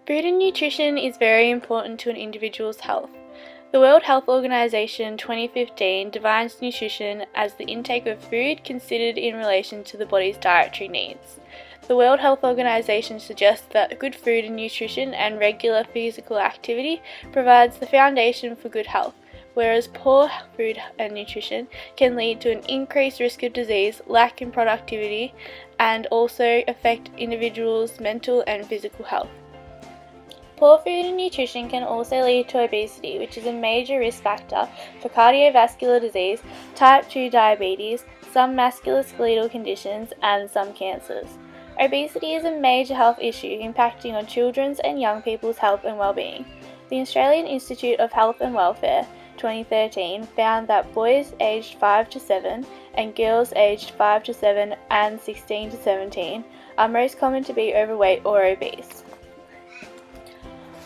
Food and nutrition is very important to an individual's health. The World Health Organization 2015 defines nutrition as the intake of food considered in relation to the body's dietary needs. The World Health Organization suggests that good food and nutrition and regular physical activity provides the foundation for good health, whereas poor food and nutrition can lead to an increased risk of disease, lack in productivity, and also affect individuals' mental and physical health. Poor food and nutrition can also lead to obesity, which is a major risk factor for cardiovascular disease, type 2 diabetes, some musculoskeletal conditions, and some cancers. Obesity is a major health issue impacting on children's and young people's health and well-being. The Australian Institute of Health and Welfare 2013 found that boys aged 5 to 7 and girls aged 5 to 7 and 16 to 17 are most common to be overweight or obese.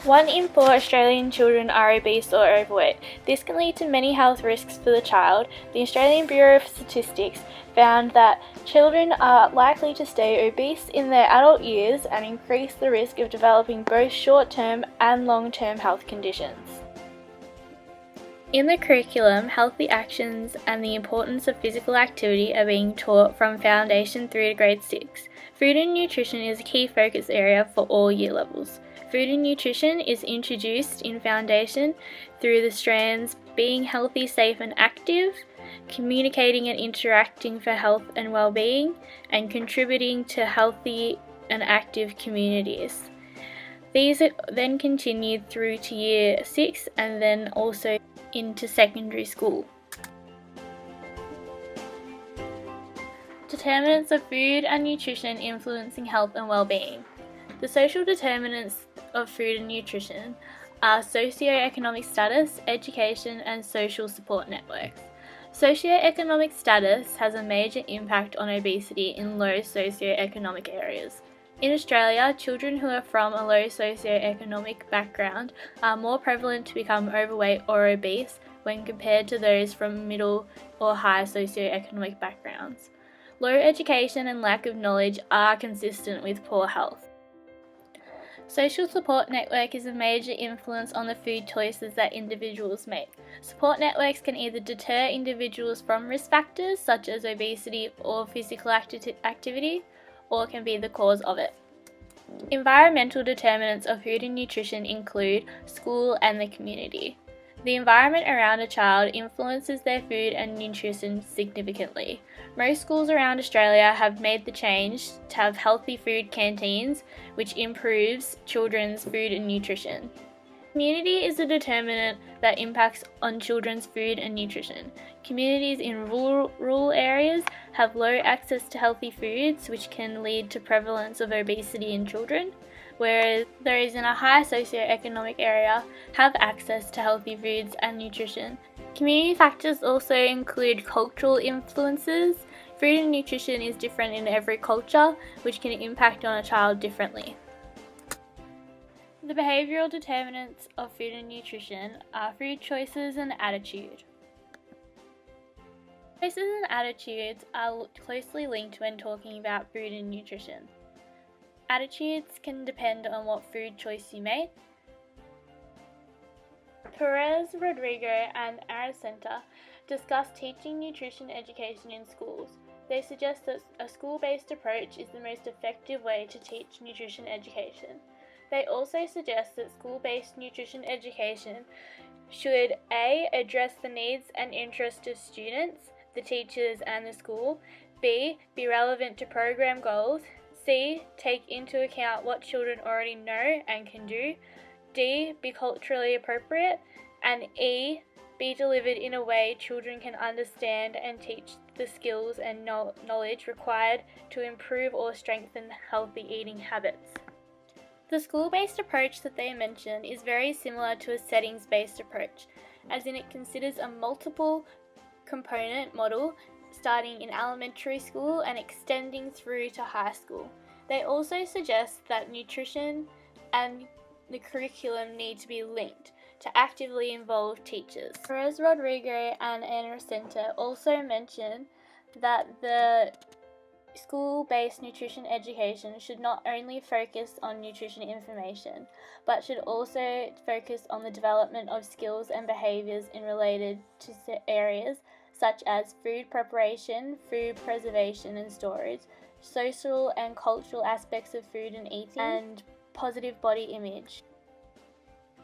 1 in 4 Australian children are obese or overweight. This can lead to many health risks for the child. The Australian Bureau of Statistics found that children are likely to stay obese in their adult years and increase the risk of developing both short-term and long-term health conditions. In the curriculum, healthy actions and the importance of physical activity are being taught from Foundation through to Grade 6. Food and nutrition is a key focus area for all year levels. Food and nutrition is introduced in Foundation through the strands being healthy, safe and active, communicating and interacting for health and well-being, and contributing to healthy and active communities. These are then continued through to Year 6 and then also into secondary school. Determinants of food and nutrition influencing health and well-being. The social determinants of food and nutrition are socioeconomic status, education, and social support networks. Socioeconomic status has a major impact on obesity in low socioeconomic areas. In Australia, children who are from a low socioeconomic background are more prevalent to become overweight or obese when compared to those from middle or high socioeconomic backgrounds. Low education and lack of knowledge are consistent with poor health. Social support network is a major influence on the food choices that individuals make. Support networks can either deter individuals from risk factors such as obesity or physical activity, or can be the cause of it. Environmental determinants of food and nutrition include school and the community. The environment around a child influences their food and nutrition significantly. Most schools around Australia have made the change to have healthy food canteens, which improves children's food and nutrition. Community is a determinant that impacts on children's food and nutrition. Communities in rural areas have low access to healthy foods, which can lead to prevalence of obesity in children, whereas those in a high socioeconomic area have access to healthy foods and nutrition. Community factors also include cultural influences. Food and nutrition is different in every culture, which can impact on a child differently. The behavioural determinants of food and nutrition are food choices and attitude. Choices and attitudes are closely linked when talking about food and nutrition. Attitudes can depend on what food choice you make. Perez, Rodrigo and Aracenta discuss teaching nutrition education in schools. They suggest that a school-based approach is the most effective way to teach nutrition education. They also suggest that school-based nutrition education should A. address the needs and interests of students, the teachers and the school, B. be relevant to program goals, C. take into account what children already know and can do, D. be culturally appropriate, and E. be delivered in a way children can understand and teach the skills and knowledge required to improve or strengthen healthy eating habits. The school-based approach that they mention is very similar to a settings-based approach, as in it considers a multiple component model starting in elementary school and extending through to high school. They also suggest that nutrition and the curriculum need to be linked to actively involve teachers. Perez Rodrigo and Ana Center also mention that the School-based nutrition education should not only focus on nutrition information, but should also focus on the development of skills and behaviours in related to areas such as food preparation, food preservation and storage, social and cultural aspects of food and eating, and positive body image.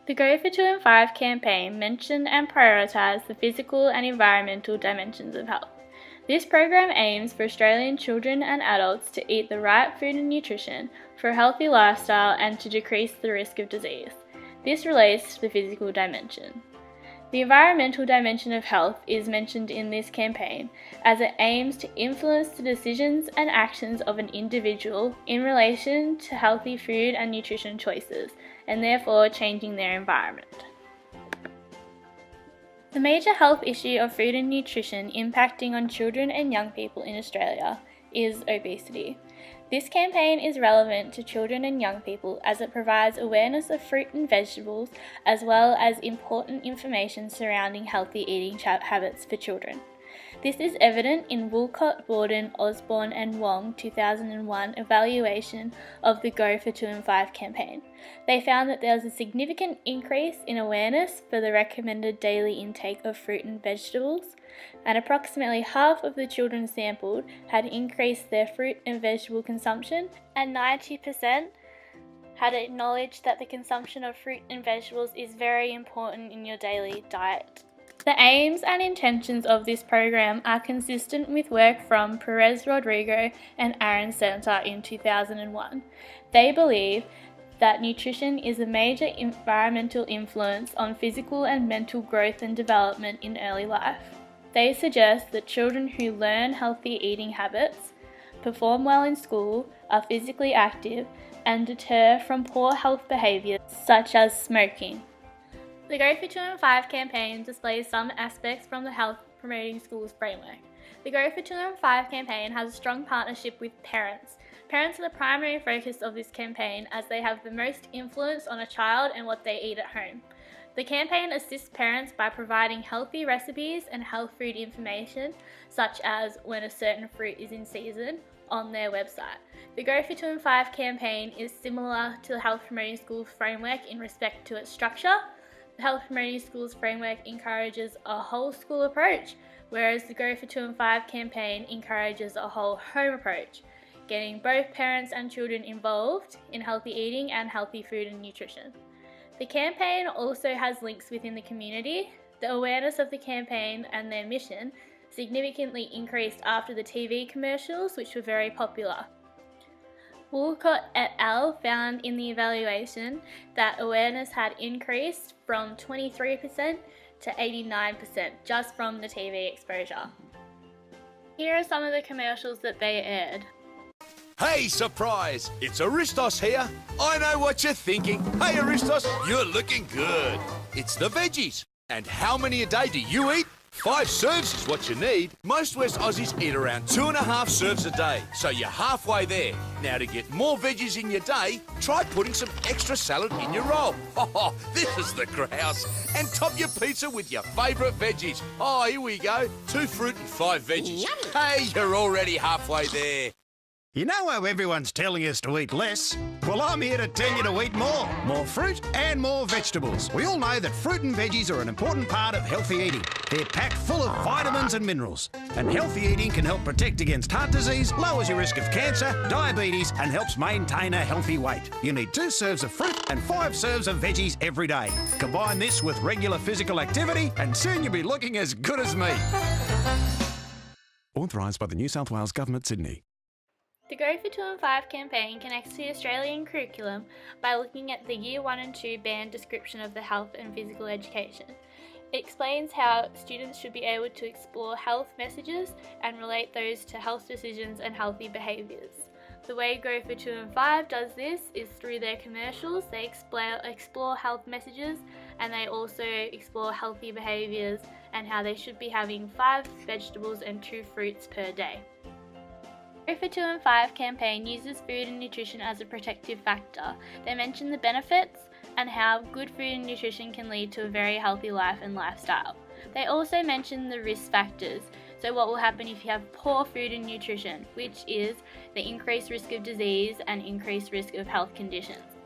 The Go for 2 and 5 campaign mentioned and prioritised the physical and environmental dimensions of health. This program aims for Australian children and adults to eat the right food and nutrition for a healthy lifestyle and to decrease the risk of disease. This relates to the physical dimension. The environmental dimension of health is mentioned in this campaign as it aims to influence the decisions and actions of an individual in relation to healthy food and nutrition choices, and therefore changing their environment. The major health issue of food and nutrition impacting on children and young people in Australia is obesity. This campaign is relevant to children and young people as it provides awareness of fruit and vegetables as well as important information surrounding healthy eating habits for children. This is evident in Woolcott, Borden, Osborne and Wong 2001 evaluation of the Go for 2 and 5 campaign. They found that there was a significant increase in awareness for the recommended daily intake of fruit and vegetables, and approximately half of the children sampled had increased their fruit and vegetable consumption, and 90% had acknowledged that the consumption of fruit and vegetables is very important in your daily diet. The aims and intentions of this program are consistent with work from Perez Rodrigo and Aaron Center in 2001. They believe that nutrition is a major environmental influence on physical and mental growth and development in early life. They suggest that children who learn healthy eating habits, perform well in school, are physically active, and deter from poor health behaviours such as smoking. The Go for 2 and 5 campaign displays some aspects from the Health Promoting Schools framework. The Go for 2 and 5 campaign has a strong partnership with parents. Parents are the primary focus of this campaign as they have the most influence on a child and what they eat at home. The campaign assists parents by providing healthy recipes and health food information, such as when a certain fruit is in season, on their website. The Go for 2 and 5 campaign is similar to the Health Promoting Schools framework in respect to its structure. The Health Promoting Schools framework encourages a whole school approach, whereas the Go for 2 and 5 campaign encourages a whole home approach, getting both parents and children involved in healthy eating and healthy food and nutrition. The campaign also has links within the community. The awareness of the campaign and their mission significantly increased after the TV commercials, which were very popular. Woolcott et al. Found in the evaluation that awareness had increased from 23% to 89% just from the TV exposure. Here are some of the commercials that they aired. Hey, surprise! It's Aristos here. I know what you're thinking. Hey, Aristos, you're looking good. It's the veggies. And how many a day do you eat? 5 serves is what you need. Most West Aussies eat around 2.5 serves a day, so you're halfway there. Now, to get more veggies in your day, try putting some extra salad in your roll. Oh, this is the grouse. And top your pizza with your favourite veggies. Oh, here we go. 2 fruit and 5 veggies. Yummy. Hey, you're already halfway there. You know how everyone's telling us to eat less? Well, I'm here to tell you to eat more. More fruit and more vegetables. We all know that fruit and veggies are an important part of healthy eating. They're packed full of vitamins and minerals. And healthy eating can help protect against heart disease, lowers your risk of cancer, diabetes, and helps maintain a healthy weight. You need 2 serves of fruit and 5 serves of veggies every day. Combine this with regular physical activity, and soon you'll be looking as good as me. Authorised by the New South Wales Government, Sydney. The Go for 2 and 5 campaign connects to the Australian curriculum by looking at the Year 1 and 2 band description of the health and physical education. It explains how students should be able to explore health messages and relate those to health decisions and healthy behaviours. The way Go for 2 and 5 does this is through their commercials. They explore health messages, and they also explore healthy behaviours and how they should be having 5 vegetables and 2 fruits per day. Go for 2 and 5 campaign uses food and nutrition as a protective factor. They mention the benefits and how good food and nutrition can lead to a very healthy life and lifestyle. They also mention the risk factors. So what will happen if you have poor food and nutrition, which is the increased risk of disease and increased risk of health conditions.